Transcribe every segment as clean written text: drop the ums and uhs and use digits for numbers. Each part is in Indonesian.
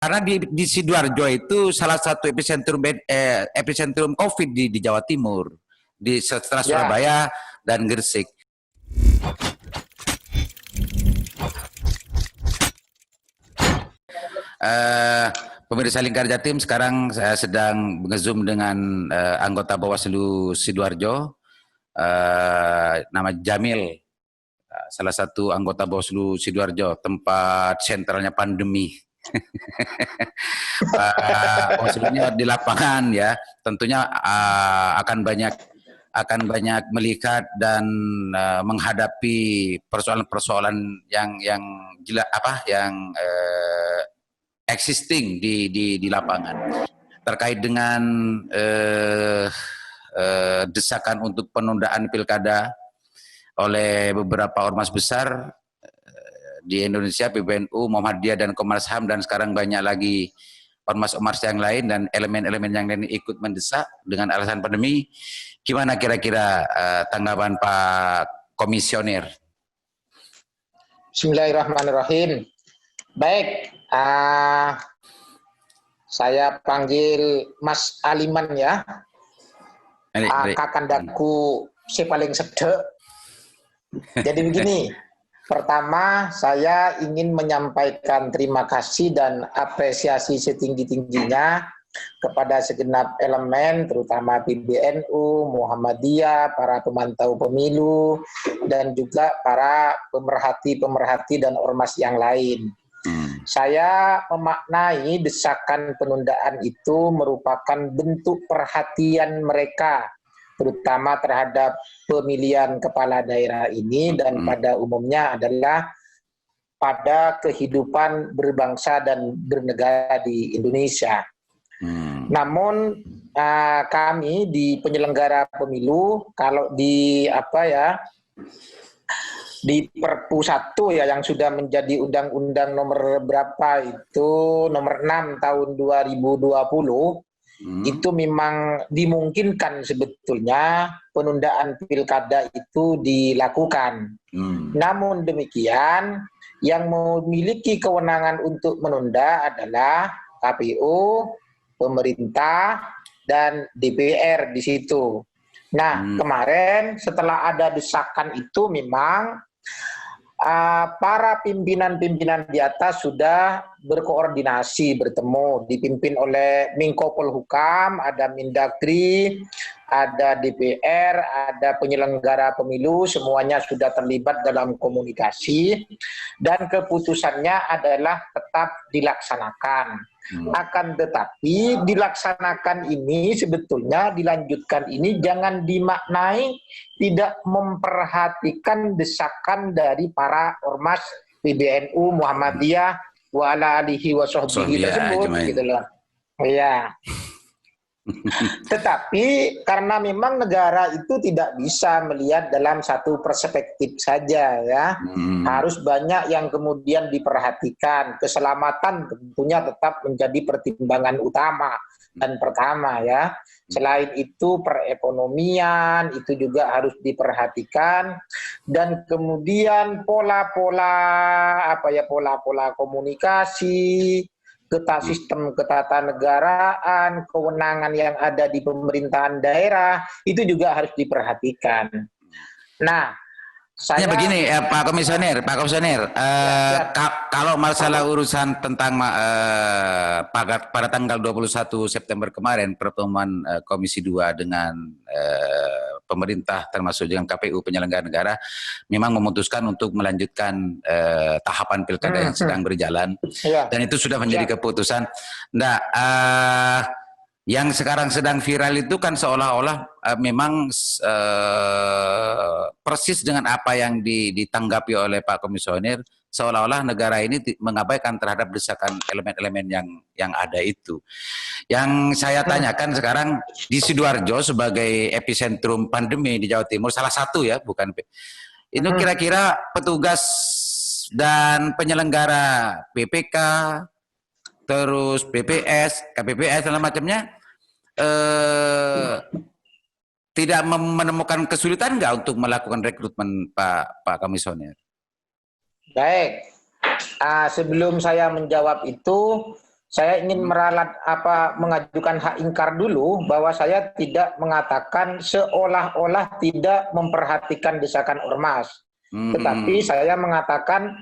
Karena di Sidoarjo itu salah satu epicentrum COVID di Jawa Timur, setelah Surabaya dan Gresik. Pemirsa Lingkar Jatim, sekarang saya sedang nge-zoom dengan anggota Bawaslu Sidoarjo, nama Jamil, salah satu anggota Bawaslu Sidoarjo, tempat sentralnya pandemi. Bawaslunya di lapangan ya, tentunya akan banyak melihat dan menghadapi persoalan-persoalan yang existing di lapangan terkait dengan desakan untuk penundaan pilkada oleh beberapa ormas besar di Indonesia, PBNU, Muhammadiyah, dan Komnas HAM, dan sekarang banyak lagi ormas-ormas yang lain dan elemen-elemen yang lain ikut mendesak dengan alasan pandemi. Gimana kira-kira tanggapan Pak Komisioner? Bismillahirrahmanirrahim. Baik, saya panggil Mas Aliman ya. Kakandaku si paling sedek. Jadi begini, pertama saya ingin menyampaikan terima kasih dan apresiasi setinggi-tingginya kepada segenap elemen, terutama PBNU, Muhammadiyah, para pemantau pemilu, dan juga para pemerhati-pemerhati dan ormas yang lain. Saya memaknai desakan penundaan itu merupakan bentuk perhatian mereka, terutama terhadap pemilihan kepala daerah ini dan pada umumnya adalah pada kehidupan berbangsa dan bernegara di Indonesia. Namun kami di penyelenggara pemilu, kalau di di Perpu 1 ya yang sudah menjadi undang-undang nomor berapa itu, nomor 6 tahun 2020, itu memang dimungkinkan sebetulnya penundaan pilkada itu dilakukan. Namun demikian, yang memiliki kewenangan untuk menunda adalah KPU, pemerintah, dan DPR di situ. Nah, kemarin setelah ada desakan itu memang para pimpinan-pimpinan di atas sudah berkoordinasi, bertemu, dipimpin oleh Menko Polhukam, ada Mendagri, ada DPR, ada penyelenggara pemilu, semuanya sudah terlibat dalam komunikasi, dan keputusannya adalah tetap dilaksanakan. Akan tetapi dilaksanakan ini sebetulnya dilanjutkan ini jangan dimaknai tidak memperhatikan desakan dari para ormas PBNU, Muhammadiyah, wa ala alihi wa sahbihi tersebut gitu loh. Ya. Tetapi karena memang negara itu tidak bisa melihat dalam satu perspektif saja ya, harus banyak yang kemudian diperhatikan. Keselamatan tentunya tetap menjadi pertimbangan utama dan pertama ya. Selain itu perekonomian itu juga harus diperhatikan, dan kemudian pola-pola komunikasi, sistem ketatanegaraan, kewenangan yang ada di pemerintahan daerah, itu juga harus diperhatikan. Nah, saya begini Pak Komisioner, kalau masalah urusan tentang pada tanggal 21 September kemarin pertemuan Komisi 2 dengan pemerintah termasuk dengan KPU penyelenggara negara memang memutuskan untuk melanjutkan tahapan pilkada yang sedang berjalan, dan itu sudah menjadi keputusan. Nah, yang sekarang sedang viral itu kan seolah-olah memang persis dengan apa yang ditanggapi oleh Pak Komisioner, seolah-olah negara ini mengabaikan terhadap desakan elemen-elemen yang ada itu. Yang saya tanyakan sekarang di Sidoarjo sebagai epicentrum pandemi di Jawa Timur, salah satu ya, bukan itu, kira-kira petugas dan penyelenggara PPK, terus BPS, KPPS dan macamnya tidak menemukan kesulitan nggak untuk melakukan rekrutmen Pak Komisioner? Baik, sebelum saya menjawab itu, Saya ingin mengajukan hak ingkar dulu bahwa saya tidak mengatakan seolah-olah tidak memperhatikan desakan ormas. Tetapi saya mengatakan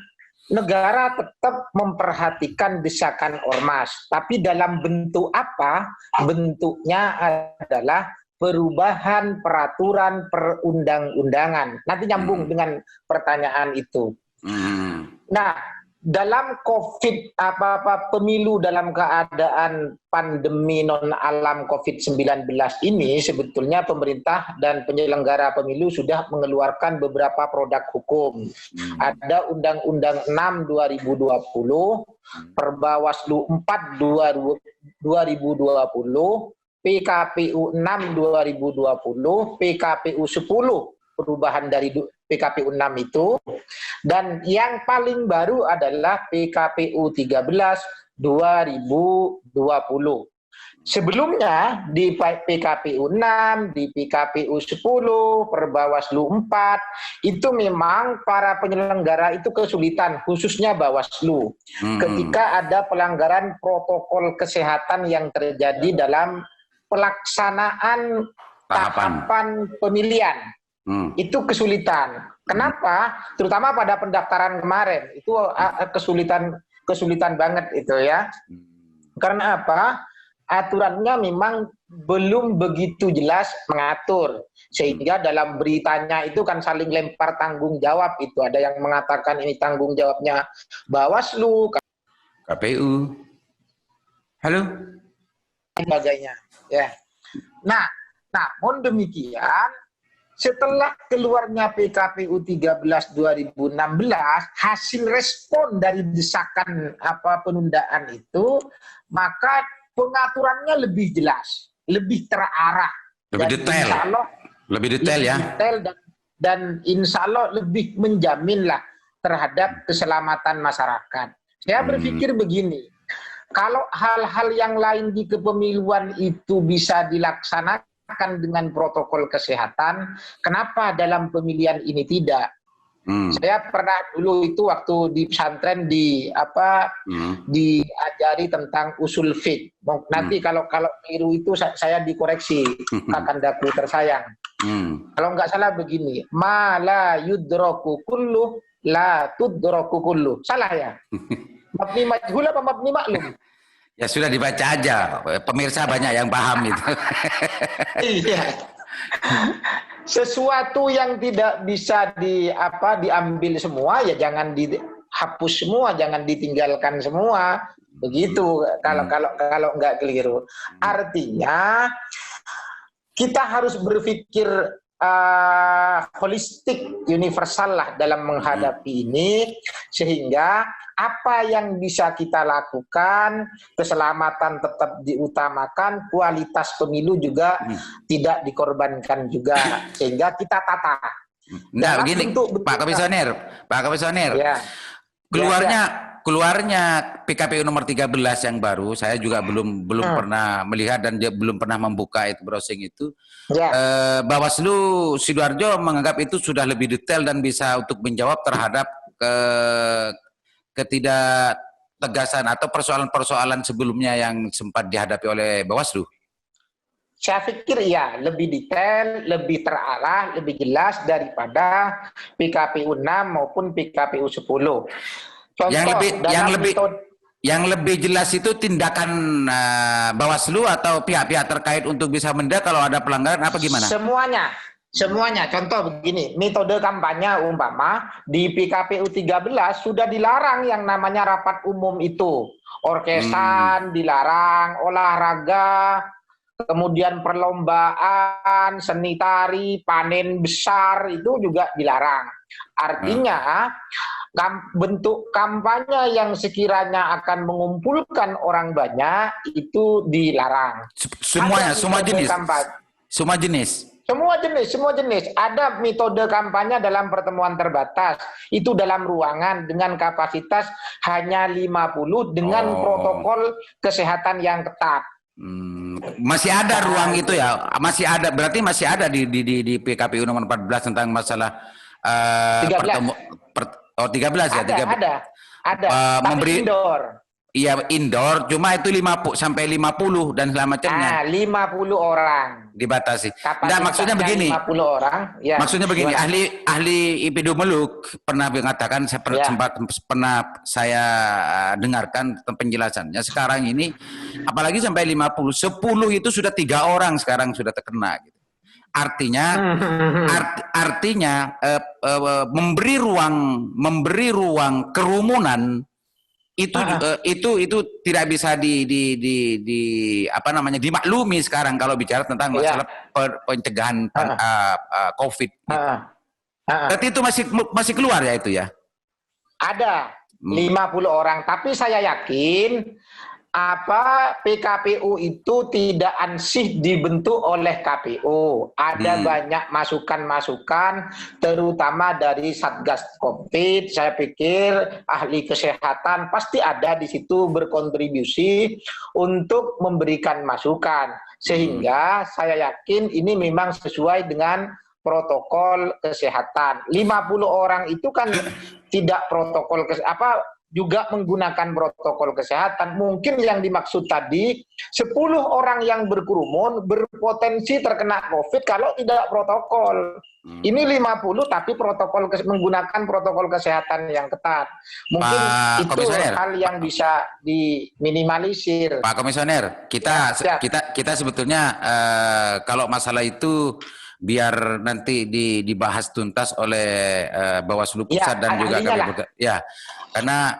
negara tetap memperhatikan desakan ormas. Tapi dalam bentuk apa? Bentuknya adalah perubahan peraturan perundang-undangan. Nanti nyambung dengan pertanyaan itu. Nah, dalam COVID pemilu dalam keadaan pandemi non alam COVID-19 ini sebetulnya pemerintah dan penyelenggara pemilu sudah mengeluarkan beberapa produk hukum. Ada Undang-Undang 6 2020, Perbawaslu 4 2020, PKPU 6 2020, PKPU 10 perubahan dari PKPU 6 itu, dan yang paling baru adalah PKPU 13 2020. Sebelumnya di PKPU 6, di PKPU 10, Perbawaslu 4, itu memang para penyelenggara itu kesulitan, khususnya Bawaslu. Ketika ada pelanggaran protokol kesehatan yang terjadi dalam pelaksanaan tahapan pemilihan. Itu kesulitan. Kenapa? Terutama pada pendaftaran kemarin itu kesulitan banget itu ya. Karena apa? Aturannya memang belum begitu jelas mengatur, sehingga dalam beritanya itu kan saling lempar tanggung jawab. Itu ada yang mengatakan ini tanggung jawabnya Bawaslu, KPU, halo, sebagainya. Ya. Nah, namun demikian, setelah keluarnya PKPU 13 2016, hasil respon dari desakan penundaan itu, maka pengaturannya lebih jelas, lebih terarah, lebih detail, lebih detail ya, dan insya Allah lebih menjaminlah terhadap keselamatan masyarakat. Saya berpikir begini, kalau hal-hal yang lain di kepemiluan itu bisa dilaksanakan dengan protokol kesehatan, kenapa dalam pemilihan ini tidak? Saya pernah dulu itu waktu di pesantren diajari tentang usul fiqh. Nanti kalau keliru itu saya dikoreksi, kakandaku tersayang. Kalau nggak salah begini, ma la yudroku kullu la tudroku kullu. Salah ya? Mabni majhul apa mabni maklum? Ya sudah dibaca aja, pemirsa banyak yang paham itu. Iya. Sesuatu yang tidak bisa diambil semua ya jangan dihapus semua, jangan ditinggalkan semua. Begitu kalau nggak keliru. Artinya kita harus berpikir holistik, universal lah dalam menghadapi ini, sehingga apa yang bisa kita lakukan, keselamatan tetap diutamakan, kualitas pemilu juga tidak dikorbankan juga, sehingga kita tata. Nah, begini, Pak Komisioner, ya. Keluarnya PKPU nomor 13 yang baru, saya juga belum pernah melihat dan belum pernah membuka itu browsing itu. Ya. Bawaslu Sidoarjo menganggap itu sudah lebih detail dan bisa untuk menjawab terhadap ketidaktegasan atau persoalan-persoalan sebelumnya yang sempat dihadapi oleh Bawaslu. Saya pikir ya lebih detail, lebih terarah, lebih jelas daripada PKPU 6 maupun PKPU 10. Contoh, yang lebih jelas itu tindakan Bawaslu atau pihak-pihak terkait untuk bisa mendak kalau ada pelanggaran apa gimana? Semuanya. Contoh begini, metode kampanye umpama di PKPU 13 sudah dilarang yang namanya rapat umum itu. Orkesan dilarang, olahraga, kemudian perlombaan, seni tari, panen besar itu juga dilarang. Artinya bentuk kampanye yang sekiranya akan mengumpulkan orang banyak itu dilarang. Semua jenis. Ada metode kampanye dalam pertemuan terbatas. Itu dalam ruangan dengan kapasitas hanya 50 dengan protokol kesehatan yang ketat. Masih ada ruang itu ya? Berarti masih ada di PKPU nomor 14 tentang masalah 13 13 ya? Ada. Tapi indoor. Iya indoor, cuma itu 50 sampai 50 dan segala macamnya 50 orang. dibatasi. Nah, maksudnya Kapasitasnya begini. 50 orang. Ya, Maksudnya begini, gimana? ahli epidemiolog pernah mengatakan, Ya. pernah saya dengarkan penjelasannya. Sekarang ini, apalagi sampai 50, 10 itu sudah 3 orang sekarang sudah terkena. Gitu. Artinya, memberi ruang kerumunan itu tidak bisa apa namanya dimaklumi sekarang kalau bicara tentang masalah Ya. pencegahan COVID. Gitu. Ah. Berarti itu masih keluar ya itu ya? Ada 50 orang, tapi saya yakin PKPU itu tidak ansih dibentuk oleh KPU. Ada banyak masukan-masukan, terutama dari Satgas COVID. Saya pikir ahli kesehatan pasti ada di situ berkontribusi untuk memberikan masukan. Sehingga saya yakin ini memang sesuai dengan protokol kesehatan. 50 orang itu kan tidak protokol juga menggunakan protokol kesehatan. Mungkin yang dimaksud tadi 10 orang yang berkerumun berpotensi terkena COVID kalau tidak protokol. Ini 50 tapi menggunakan protokol kesehatan yang ketat. Mungkin Pak itu Komisioner, hal yang bisa diminimalisir. Pak Komisioner, kita sebetulnya kalau masalah itu biar nanti dibahas tuntas oleh Bawaslu Pusat dan juga KPU. Ya, karena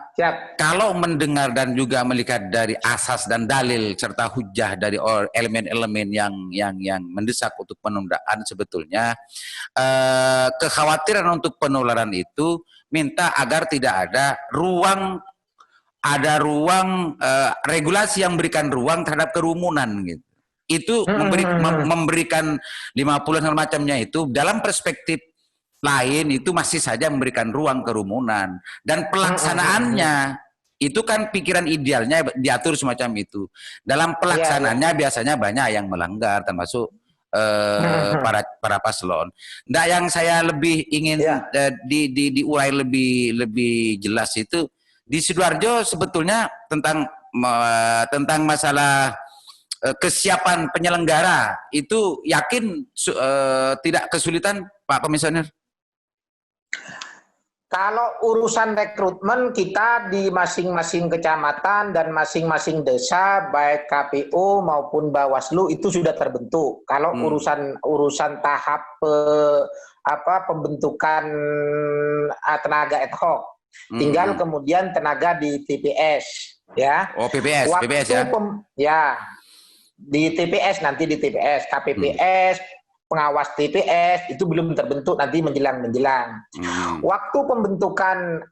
kalau mendengar dan juga melihat dari asas dan dalil serta hujah dari elemen-elemen yang mendesak untuk penundaan, sebetulnya kekhawatiran untuk penularan itu minta agar tidak ada ruang regulasi yang memberikan ruang terhadap kerumunan gitu. Itu memberikan 50 dan macamnya itu dalam perspektif lain itu masih saja memberikan ruang kerumunan dan pelaksanaannya itu kan pikiran idealnya diatur semacam itu. Dalam pelaksanaannya biasanya banyak yang melanggar termasuk para paslon. Nah, yang saya lebih ingin diurai lebih jelas itu di Sidoarjo sebetulnya tentang masalah kesiapan penyelenggara itu yakin tidak kesulitan Pak Komisioner? Kalau urusan rekrutmen kita di masing-masing kecamatan dan masing-masing desa baik KPU maupun Bawaslu itu sudah terbentuk. Kalau urusan tahap pembentukan tenaga ad hoc, tinggal kemudian tenaga di TPS ya. Oh PPS ya. Ya. Di TPS nanti di TPS, KPPS, pengawas TPS itu belum terbentuk nanti menjelang. Waktu pembentukan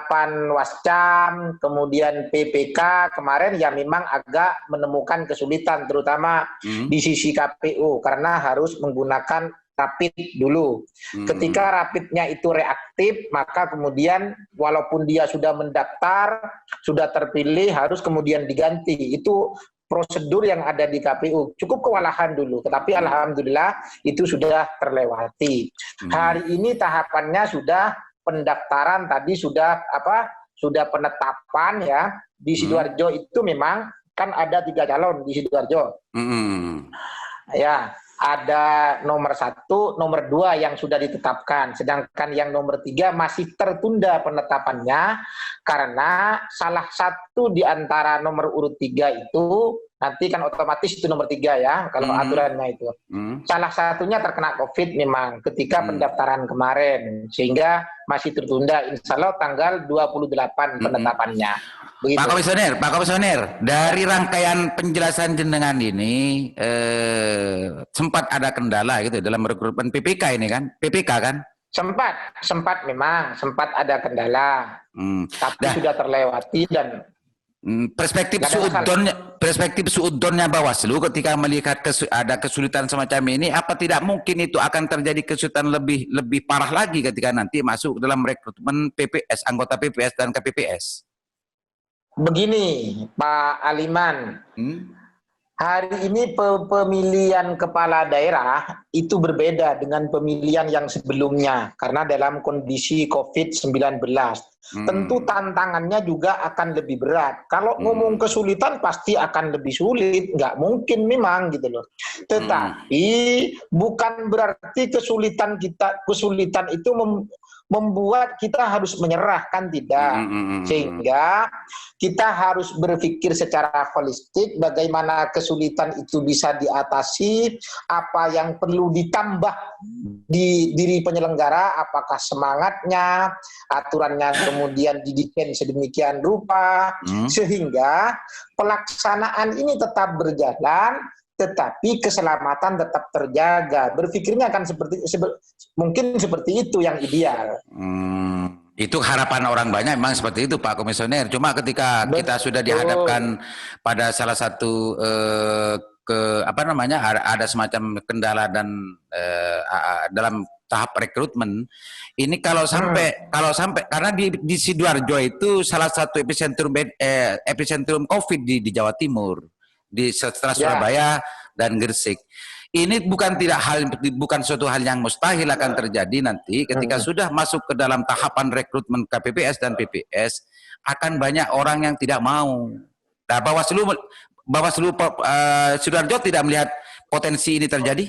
Panwascam, kemudian PPK kemarin ya memang agak menemukan kesulitan terutama di sisi KPU karena harus menggunakan rapid dulu. Ketika rapidnya itu reaktif, maka kemudian walaupun dia sudah mendaftar, sudah terpilih harus kemudian diganti. Itu prosedur yang ada di KPU cukup kewalahan dulu, tetapi alhamdulillah itu sudah terlewati. Hari ini tahapannya sudah pendaftaran tadi sudah penetapan ya di Sidoarjo itu memang kan ada 3 calon di Sidoarjo. Ya. Ada nomor 1, nomor 2 yang sudah ditetapkan, sedangkan yang nomor 3 masih tertunda penetapannya karena salah satu di antara nomor urut 3 itu nanti kan otomatis itu nomor 3 ya kalau aturannya itu. Salah satunya terkena COVID memang ketika pendaftaran kemarin sehingga masih tertunda, insya Allah tanggal 28 penetapannya. Begitu. Pak Komisioner, dari rangkaian penjelasan jenengan ini sempat ada kendala gitu dalam rekrutmen PPK ini kan? PPK kan? Sempat memang ada kendala, tapi sudah terlewati dan perspektif suudonnya Bawaslu ketika melihat ada kesulitan semacam ini, apa tidak mungkin itu akan terjadi kesulitan lebih parah lagi ketika nanti masuk dalam rekrutmen PPS, anggota PPS dan KPPS? Begini Pak Aliman, Hari ini pemilihan kepala daerah itu berbeda dengan pemilihan yang sebelumnya karena dalam kondisi COVID-19. Tentu tantangannya juga akan lebih berat. Kalau ngomong kesulitan pasti akan lebih sulit, nggak mungkin memang gitu loh. Tetapi bukan berarti kesulitan itu membuat kita harus menyerahkan, tidak. Sehingga kita harus berpikir secara holistik bagaimana kesulitan itu bisa diatasi, apa yang perlu ditambah di diri penyelenggara, apakah semangatnya, aturannya kemudian didesain sedemikian rupa, sehingga pelaksanaan ini tetap berjalan, tetapi keselamatan tetap terjaga. Berpikirnya akan mungkin seperti itu yang ideal. Itu harapan orang banyak memang seperti itu Pak Komisioner. Cuma ketika kita sudah dihadapkan pada salah satu ada semacam kendala dan dalam tahap rekrutmen ini kalau sampai karena di Sidoarjo itu salah satu epicentrum COVID di Jawa Timur setelah Surabaya dan Gresik. Ini bukan suatu hal yang mustahil akan terjadi nanti ketika sudah masuk ke dalam tahapan rekrutmen KPPS dan PPS, akan banyak orang yang tidak mau. Nah, Bawaslu Sidoarjo tidak melihat potensi ini terjadi?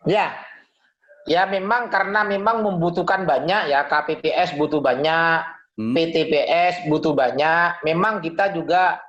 Ya memang karena memang membutuhkan banyak ya, KPPS butuh banyak, PTPS butuh banyak. Memang kita juga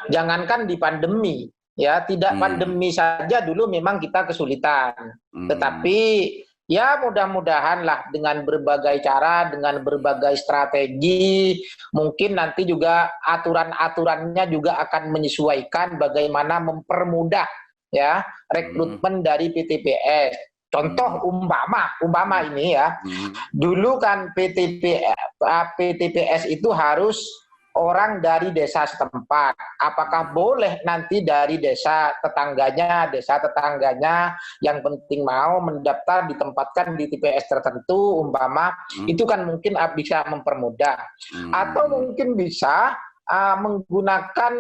jangankan di pandemi. Ya, tidak pandemi saja dulu memang kita kesulitan. Tetapi ya mudah-mudahan lah dengan berbagai cara, dengan berbagai strategi, mungkin nanti juga aturan-aturannya juga akan menyesuaikan bagaimana mempermudah ya rekrutmen dari PTPS. Contoh umpama ini ya, dulu kan PTPS itu harus orang dari desa setempat. Apakah boleh nanti dari desa tetangganya yang penting mau mendaftar ditempatkan di TPS tertentu umpama, itu kan mungkin bisa mempermudah. Atau mungkin bisa menggunakan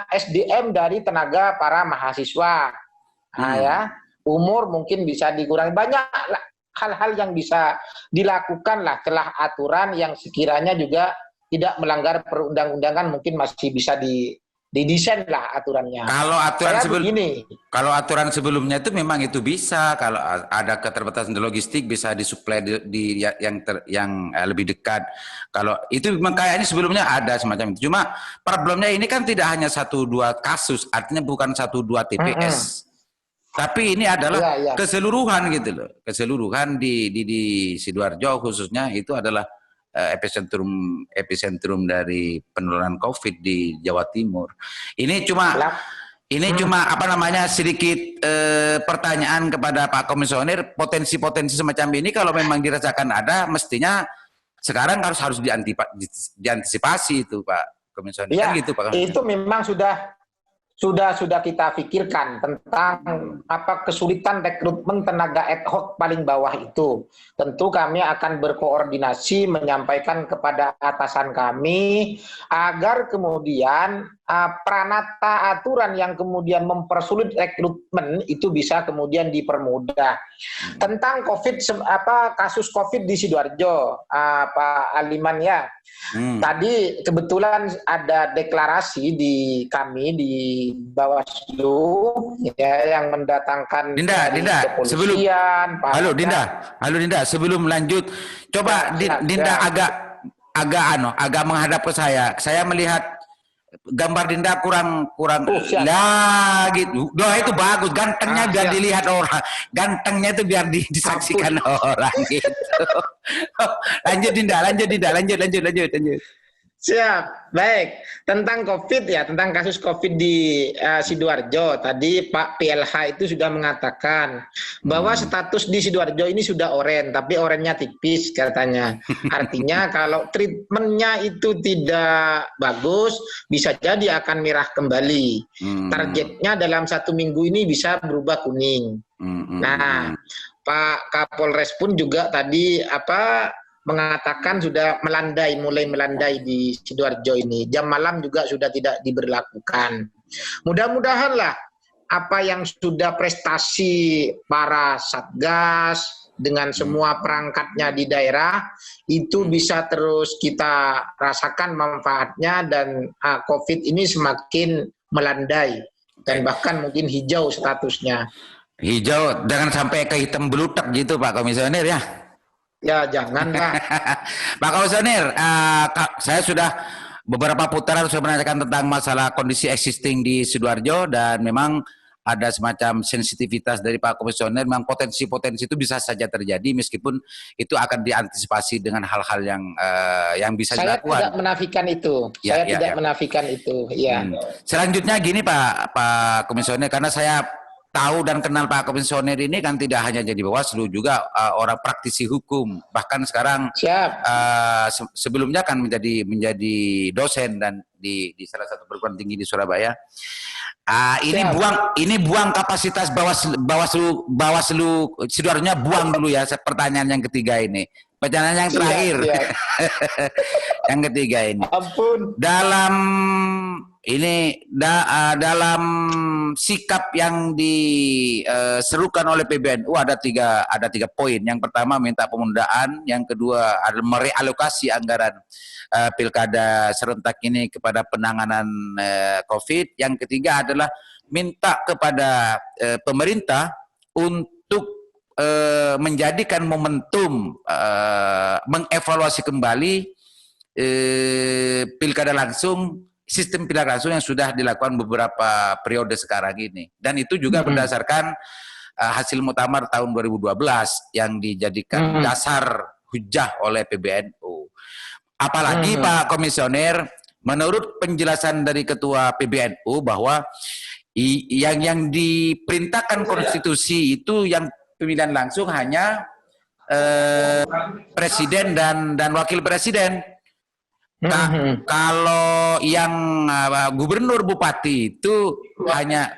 SDM dari tenaga para mahasiswa. Ya, umur mungkin bisa dikurangi. Banyak hal-hal yang bisa dilakukan lah celah aturan yang sekiranya juga tidak melanggar perundang-undangan, mungkin masih bisa didesain lah aturannya. Kalau aturan sebelumnya itu memang itu bisa, kalau ada keterbatasan logistik bisa disuplai yang lebih dekat. Kalau itu memang kayaknya sebelumnya ada semacam itu. Cuma problemnya ini kan tidak hanya 1-2 kasus, artinya bukan 1-2 TPS. Tapi ini adalah keseluruhan gitu loh. Keseluruhan di Sidoarjo khususnya itu adalah epicentrum dari penularan COVID di Jawa Timur. Ini cuma sedikit pertanyaan kepada Pak Komisioner, potensi-potensi semacam ini kalau memang dirasakan ada, mestinya sekarang harus diantisipasi itu Pak Komisioner. Ya, kan gitu, Pak Komisioner. Itu memang sudah kita pikirkan tentang apa kesulitan rekrutmen tenaga ad hoc paling bawah itu. Tentu kami akan berkoordinasi menyampaikan kepada atasan kami agar kemudian pranata aturan yang kemudian mempersulit rekrutmen itu bisa kemudian dipermudah. Tentang kasus COVID di Sidoarjo, Pak Aliman ya. Tadi kebetulan ada deklarasi di kami di Bawaslu ya, yang mendatangkan Dinda, halo Dinda, sebelum lanjut coba Dinda agak menghadap ke saya. Saya melihat gambar Dinda kurang gitu. Itu bagus, gantengnya biar dilihat orang. Gantengnya itu biar disaksikan orang gitu. Lanjut Dinda. Siap, baik. Tentang COVID ya, tentang kasus COVID di Sidoarjo, tadi Pak PLH itu sudah mengatakan bahwa status di Sidoarjo ini sudah oranye, tapi oranye tipis katanya. Artinya kalau treatmentnya itu tidak bagus, bisa jadi akan merah kembali. Targetnya dalam 1 minggu ini bisa berubah kuning. Nah, Pak Kapolres pun juga tadi mengatakan sudah mulai melandai di Sidoarjo ini. Jam malam juga sudah tidak diberlakukan. Mudah-mudahan lah apa yang sudah prestasi para satgas dengan semua perangkatnya di daerah itu bisa terus kita rasakan manfaatnya dan COVID ini semakin melandai dan bahkan mungkin hijau statusnya. Hijau, jangan sampai ke hitam belutak gitu Pak Komisioner ya. Ya janganlah. Pak Komisioner, saya sudah beberapa putaran sudah menanyakan tentang masalah kondisi existing di Sidoarjo dan memang ada semacam sensitivitas dari Pak Komisioner, memang potensi-potensi itu bisa saja terjadi meskipun itu akan diantisipasi dengan hal-hal yang bisa saya dilakukan. Saya tidak menafikan itu. Saya tidak menafikan itu. Ya. Selanjutnya gini Pak Komisioner, karena saya tahu dan kenal Pak Komisioner ini kan tidak hanya jadi Bawaslu, juga orang praktisi hukum, bahkan sekarang sebelumnya kan menjadi dosen dan di salah satu perguruan tinggi di Surabaya. Ini buang kapasitas Bawaslu Sidoarjo, buang dulu ya. Pertanyaan yang ketiga ini. Pertanyaan yang terakhir. Yang ketiga ini. Ampun. Dalam sikap yang diserukan oleh PBNU ada tiga poin. Yang pertama minta penundaan, yang kedua adalah merealokasi anggaran pilkada serentak ini kepada penanganan COVID. Yang ketiga adalah minta kepada pemerintah untuk menjadikan momentum mengevaluasi kembali pilkada langsung, sistem pilkada langsung yang sudah dilakukan beberapa periode sekarang ini. Dan itu juga berdasarkan hasil muktamar tahun 2012 yang dijadikan dasar hujah oleh PBNU. Apalagi Pak Komisioner, menurut penjelasan dari Ketua PBNU bahwa yang diperintahkan konstitusi itu yang pemilihan langsung hanya presiden dan wakil presiden. Kalau yang gubernur bupati itu hanya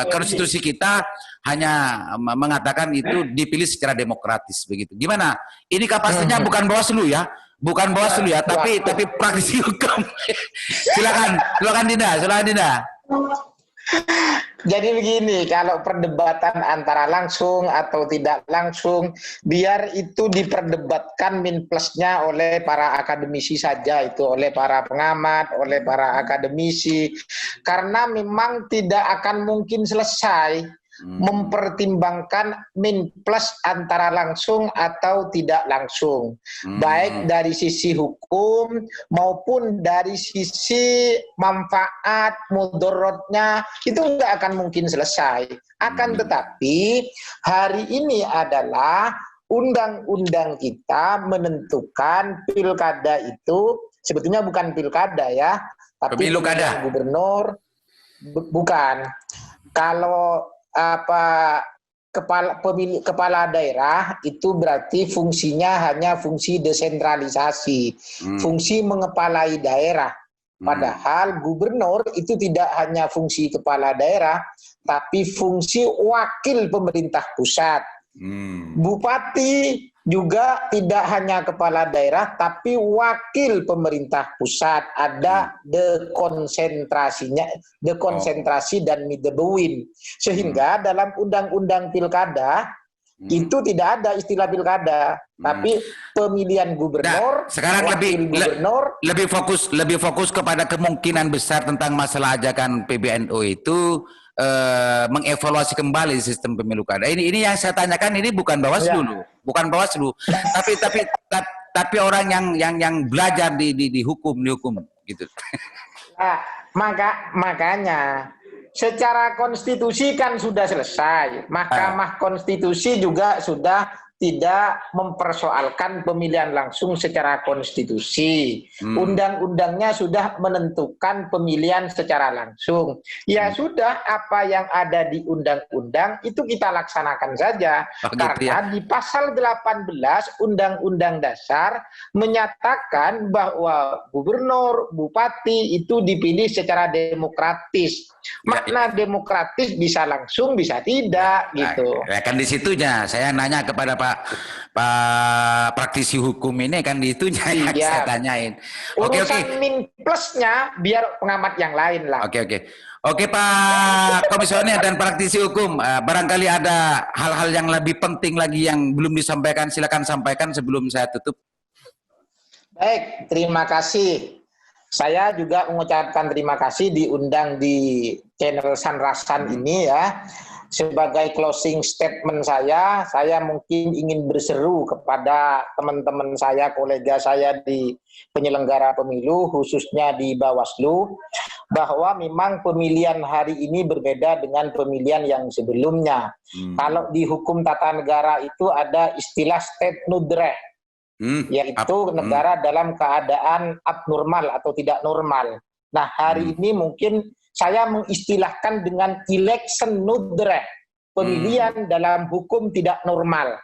konstitusi kita hanya mengatakan itu dipilih secara demokratis begitu. Gimana? Ini kapasitasnya bukan Bawaslu ya, tapi praktisi hukum. silakan Dinda. Jadi begini, kalau perdebatan antara langsung atau tidak langsung, biar itu diperdebatkan min plusnya oleh para akademisi saja, itu oleh para pengamat, oleh para akademisi, karena memang tidak akan mungkin selesai mempertimbangkan min plus antara langsung atau tidak langsung, baik dari sisi hukum maupun dari sisi manfaat mudorotnya, itu nggak akan mungkin selesai. Akan tetapi hari ini adalah undang-undang kita menentukan pilkada itu sebetulnya bukan pilkada ya, tapi pemilihan gubernur bukan. Kalau kepala daerah itu berarti fungsinya hanya fungsi desentralisasi, fungsi mengepalai daerah. Padahal gubernur itu tidak hanya fungsi kepala daerah, tapi fungsi wakil pemerintah pusat. Bupati juga tidak hanya kepala daerah, tapi wakil pemerintah pusat. Ada dekonsentrasi dan midebewin. Sehingga dalam undang-undang pilkada itu tidak ada istilah pilkada, tapi pemilihan gubernur. Sekarang lebih fokus kepada kemungkinan besar tentang masalah ajakan PBNU itu mengevaluasi kembali sistem pemilu kada. Ini yang saya tanyakan, ini bukan Bawaslu, bukan Bawaslu, tapi orang yang belajar di hukum gitu. Nah, makanya secara konstitusi kan sudah selesai. Mahkamah Konstitusi juga sudah tidak mempersoalkan pemilihan langsung secara konstitusi. Undang-undangnya sudah menentukan pemilihan secara langsung. Ya sudah, apa yang ada di undang-undang itu kita laksanakan saja. Karena di pasal 18 Undang-Undang Dasar menyatakan bahwa gubernur, bupati itu dipilih secara demokratis. Makna demokratis bisa langsung, bisa tidak gitu. Ya kan di situnya saya nanya kepada Pak Pak praktisi hukum ini kan itunya yang Iya. saya tanyain. Oke. Urusan min plusnya biar pengamat yang lain lah. Oke Pak Komisioner dan praktisi hukum, barangkali ada hal-hal yang lebih penting lagi yang belum disampaikan, silakan sampaikan sebelum saya tutup. Baik, terima kasih. Saya juga mengucapkan terima kasih diundang di channel Sanrasan ini ya. Sebagai closing statement saya mungkin ingin berseru kepada teman-teman saya, kolega saya di penyelenggara pemilu, khususnya di Bawaslu, bahwa memang pemilihan hari ini berbeda dengan pemilihan yang sebelumnya. Kalau di hukum tata negara itu ada istilah state nudre, yaitu negara dalam keadaan abnormal atau tidak normal. Nah, hari ini mungkin saya mengistilahkan dengan election nudre, pemilihan dalam hukum tidak normal.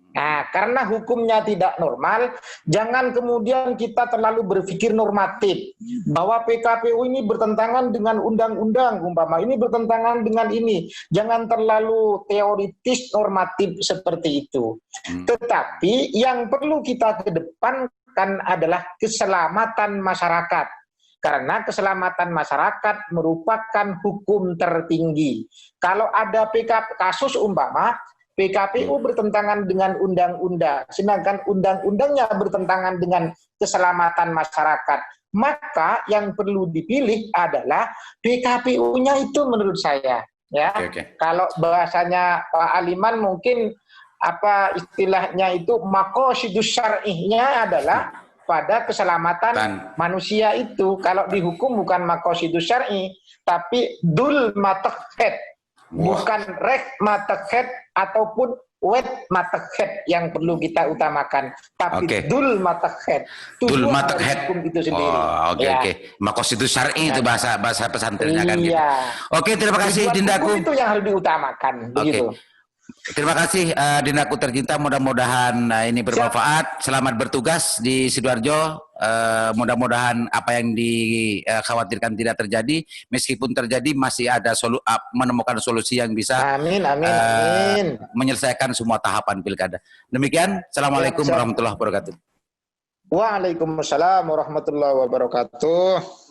Nah, karena hukumnya tidak normal, jangan kemudian kita terlalu berpikir normatif bahwa PKPU ini bertentangan dengan undang-undang, umpama ini bertentangan dengan ini. Jangan terlalu teoritis normatif seperti itu. Tetapi yang perlu kita kedepankan adalah keselamatan masyarakat. Karena keselamatan masyarakat merupakan hukum tertinggi. Kalau ada kasus umpama PKPU bertentangan dengan undang-undang, sedangkan undang-undangnya bertentangan dengan keselamatan masyarakat, maka yang perlu dipilih adalah PKPU-nya itu menurut saya. Ya, kalau bahasanya Pak Aliman mungkin apa istilahnya itu maqasidus syar'ihnya adalah pada keselamatan manusia itu. Kalau dihukum bukan maqasidus syar'i, tapi dul matakhed, bukan rek matakhed ataupun wet matakhed yang perlu kita utamakan, tapi dul matakhed. Dul matakhed hukum itu sendiri. Maqasidus syar'i itu bahasa pesantrennya kan gitu. Oke, terima kasih Dindaku. Itu yang harus diutamakan begitu. Terima kasih Dindaku tercinta, mudah-mudahan ini bermanfaat. Selamat bertugas di Sidoarjo. Mudah-mudahan apa yang dikhawatirkan tidak terjadi. Meskipun terjadi masih ada menemukan solusi yang bisa menyelesaikan semua tahapan pilkada. Demikian, Assalamualaikum warahmatullahi wabarakatuh. Waalaikumsalam warahmatullahi wabarakatuh.